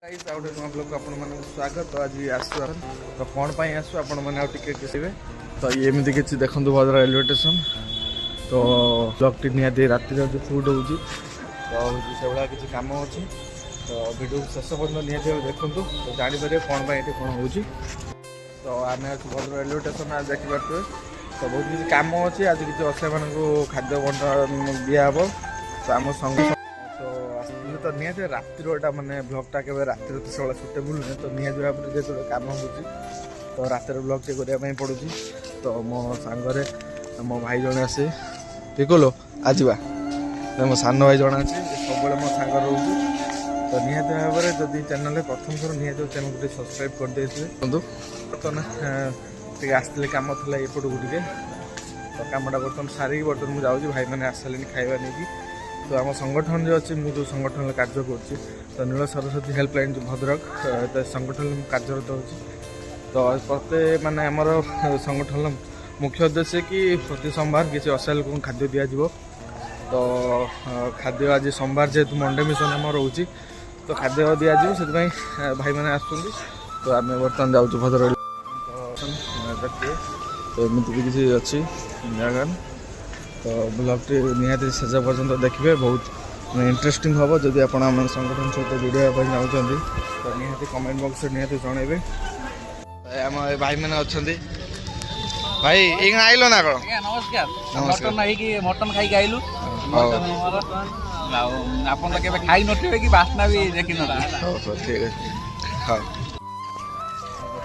Guys out नुआ blog को आपण माने स्वागत। तो आज आसु तो कौन पाई आसु आपण माने आ टिके किसिबे तो एमती किसी देखंतु भद्र रेलवे स्टेशन। तो ब्लॉग टी निहाती राति जो फुट होउची तो होउची से बड़ा किसी काम अछि तो वीडियो शेष पर्यंत निहाती देखंतु तो जानि परिबे कौन पाई एठी कोन होउची। तो आमे आसु भद्र रेलवे स्टेशन आज देखि पारतु तो बहुत किसी काम अछि। आज किसी असे मानकु खाद्य बंटन दिया हबो तो आम संग तो निहत रातिर मानने ब्लगटा के रातिर तो सब सुटेबुल नुहे तो निहत भाव में जो कम हो तो रातिर ब्लग टे करने पड़ू। तो मो सांगरे मो भाई जड़े आसे पिकुलो आज मो सान भाई जड़े अच्छे सब मो सांग रोच। तो निहत भाव में जब चैनल प्रथम थर निहत चैनल को सब्सक्राइब कर दे बर्तमान आसते कम था एपटू टे तो कमटा बर्तमान सारिक बर्तमान मुझे जाऊँगी भाई मैंने आसारे खाଇବା नहीं। तो आम संगठन जो अच्छे मुझे संगठन कार्य कर तो नील सरस्वती हेल्पलाइन जो भद्रक तो संगठन कार्यरत हो। तो प्रत्येक माने आमर संगठन मुख्य उद्देश्य कि प्रति सोमवार किसी असहाय लोक खाद्य दिज्व। तो खाद्य आज सोमवार जेहेतु मंडे मिशन आम रोचे तो खाद्य दिज्व से भाई मैंने आसुँच। तो आम बर्तमान जाऊँ भद्रक देखिए तो एमती किसी अच्छी जगह तो ब्लॉगटी निहाती शेष पर्यटन देखिए बहुत इंटरेस्टिंग हम। जदि आप संगठन सहित भिडियो चाहते तो निहाती कमेंट बॉक्स निहाती जनइबे। आम भाई मैंने अच्छा भाई ये आइल ना कौन नमस्कार मटन खाई आइलु आपन केबे खाई नथिबे कि बासना भी देखि न ठीक है। हाँ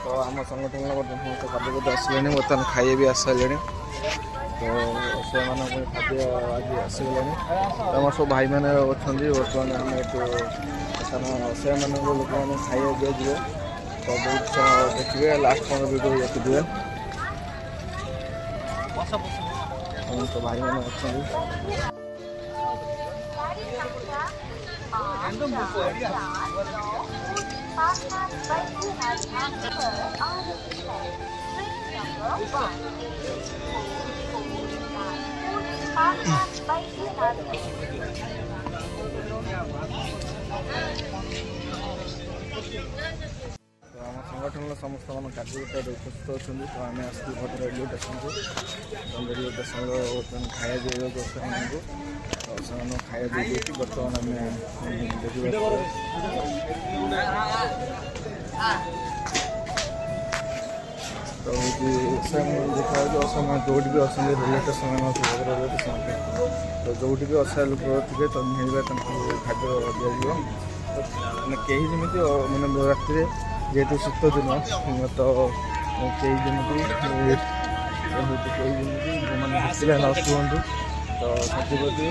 तो आम संगठन समस्त खाद्य आसले बर्तमान खाई भी आसारे तो से खाद्य आज आसगला। तो सब भाई मैंने अच्छा बर्तमान आम से लोक मैंने खाଇବା दिज्व तो बहुत देखिए लास्ट पॉइंट वीडियो देखिए तो भाई मैंने अच्छा संगठन समस्त मन कार्य उपस्थित अच्छा। तो आम आस भद्र रेलवे स्टेशन को रेलवे स्टेशन बर्तमान खाया दिया को तो से खाया दे बर्तमान तो देखा असम जो भी अच्छा रेलवे स्टेशन रेलवे स्टेशन तो जो भी असहाय लोक थे तो निहार खाद्य दिज्व। तो कहीं जमी मैंने राति जेहेतु शीत दिन तो कई जमी जो शुभु तो ସେଥିପ୍ରତି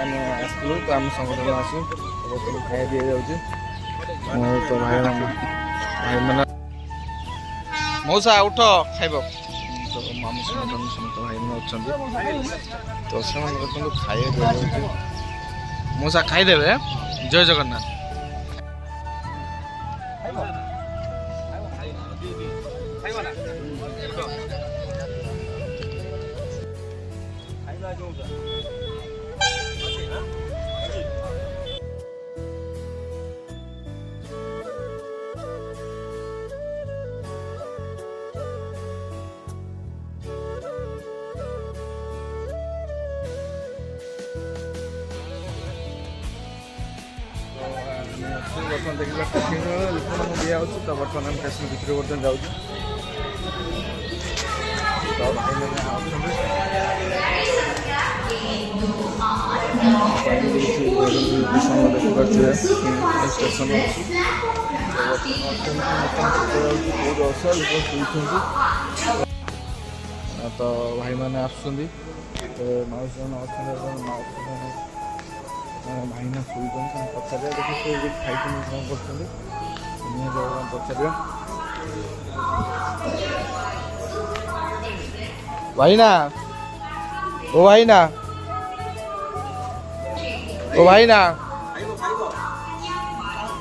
आम आसलु तो आम संगठन आसू बर्तमान खाया दि जाऊँगी। तो भाई मैंने मौसा उठ खाइब तो आम संगठन समस्त भाई मैंने अच्छा तो से खाया दि जाऊँगी। मौसा खाईदेवे जय जगन्नाथ। बर्तमान देखिए स्टेशन लोक दिया तो बर्तमान आम स्टेशन भितर बर्तमान जाऊँ तो भाई मैंने स्टेशन तो भाई मैंने आसुँच तो माउसी मैंने अच्छा भाई ना शुई पचार देखिए खाई कौन कर पचार भाई ना ओ भाई ना ओ भाई ना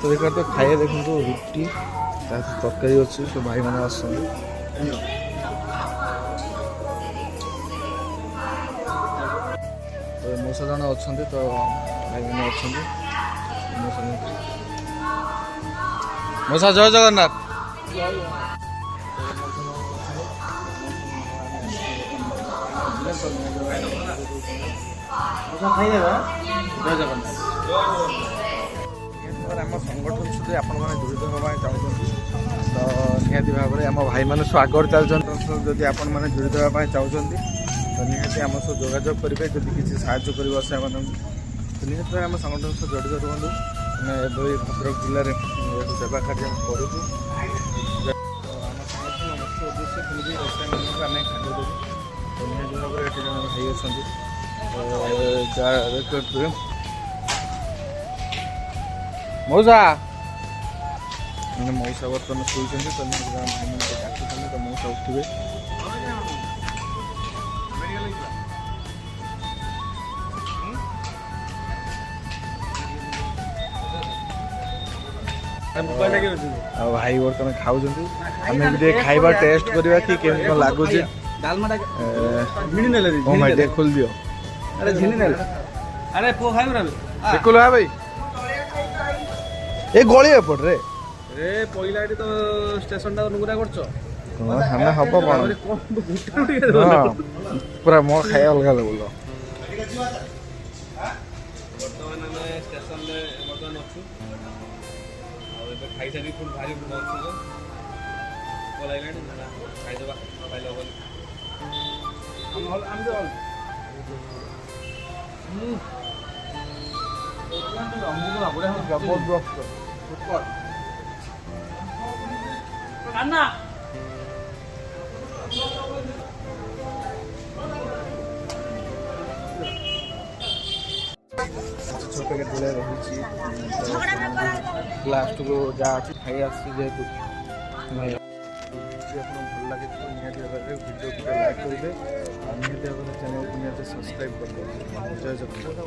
तो देखा तो खाइए देखो तो रुटी तरकारी अच्छी तो भाई मैंने आस मौसा जन अच्छा तो भाई मैंने अच्छा ମଉସା ଜୟ ଜଗନ୍ନାଥ। ଜୟ ଜଗନ୍ନାଥ। ଆମ ସଂଗଠନ ସହିତ ଆପଣମାନେ ଜଡ଼ିତ ହେବା ପାଇଁ ଚାହୁଁଛନ୍ତି ତ ନିହାତି ଭାବରେ ଆମ ଭାଇମାନେ ସବୁ ଆଗରେ ଚାଲୁଛନ୍ତି। ଯଦି ଆପଣମାନେ ଜଡ଼ିତ ହେବା ପାଇଁ ଚାହୁଁଛନ୍ତି ତ ନିହାତି ଆମ ସହ ଯୋଗାଯୋଗ କରିବେ। ଯଦି କିଛି ସାହାଯ୍ୟ କରିବ ସେମାନଙ୍କୁ ତ ନିହାତି ଭାବେ ଆମ ସଂଗଠନ ସହ ଜଡ଼ିତ ରୁହନ୍ତୁ। ଆମେ ଏବେ ଭଦ୍ରକ ଜିଲ୍ଲାରେ ସେବା କାର୍ଯ୍ୟ କରୁଛୁ। ଆମ ସଂଗଠନ ମୁଖ୍ୟ ଉଦ୍ଦେଶ୍ୟ କେମିତି ରୋଷେଇମାନଙ୍କୁ ଆମେ ଖାଦ୍ୟ ଦେବୁ। ତ ନିହାତି ଭାବରେ ଏଠି ଜଣେ ଭାଇ ଅଛନ୍ତି ଯାହା ଦେଖିପାରୁଥିବେ ମଉସା ମଉସା ବର୍ତ୍ତମାନ ଶୋଇଛନ୍ତି। ତ ନିହାତି ଭାଇମାନଙ୍କୁ ଡାକୁଛନ୍ତି ତ ମଉସା ଉଠିବେ। ଆଉ ଭାଇ ବର୍ତ୍ତମାନ ଖାଉଛନ୍ତି। ଆମେ ବି ଟିକେ ଖାଇବା ଟେଷ୍ଟ କରିବା କି କେମିତି କ'ଣ ଲାଗୁଛି। ହଁ ଭାଇ ଟିକେ ଖୋଲି ଦିଅ। ଆରେ ପୁଅ ଖାଇବୁ ନା ଦେଖୁଲ ଭାଇ ଏ ଗଳି ଏପଟରେ ରେ ପଇଲା ଏଠି ତ ଷ୍ଟେସନଟା ନୁଗୁରା କରୁଛ ଆମେ ହବ କ'ଣ ପୁରା ମୋ ଖାଇବା ଅଲଗା ଲେବୁଲ। ବର୍ତ୍ତମାନ ଆମେ ଷ୍ଟେସନରେ ବର୍ତ୍ତମାନ ଅଛୁ। ଆଉ ଏବେ ଖାଇସାରି ପୁଣି ଭାରି ବଞ୍ଚୁଛ ପଳାଇଲାଣି ଖାଇଦେବା ଖାଇଲେ ହବନି। ଜବରଦସ୍ତ ଛୋଟ କେତେବେଳେ ରହୁଛି ଲାଷ୍ଟକୁ ଯାହା ଅଛି ଖାଇ ଆସୁଛି ଯେହେତୁ ଭାଇ ଯଦି ଆପଣଙ୍କୁ ଭଲ ଲାଗେ ତ ନିହାତି ଭାବରେ ଭିଡ଼ିଓକୁ ଲାଇକ୍ କରିବେ ଆଉ ନିହାତି ଭାବରେ ଚ୍ୟାନେଲକୁ ନିହାତି ସବସ୍କ୍ରାଇବ୍ କରିଦେବେ। ଜୟ ଜଗନ୍ନାଥ।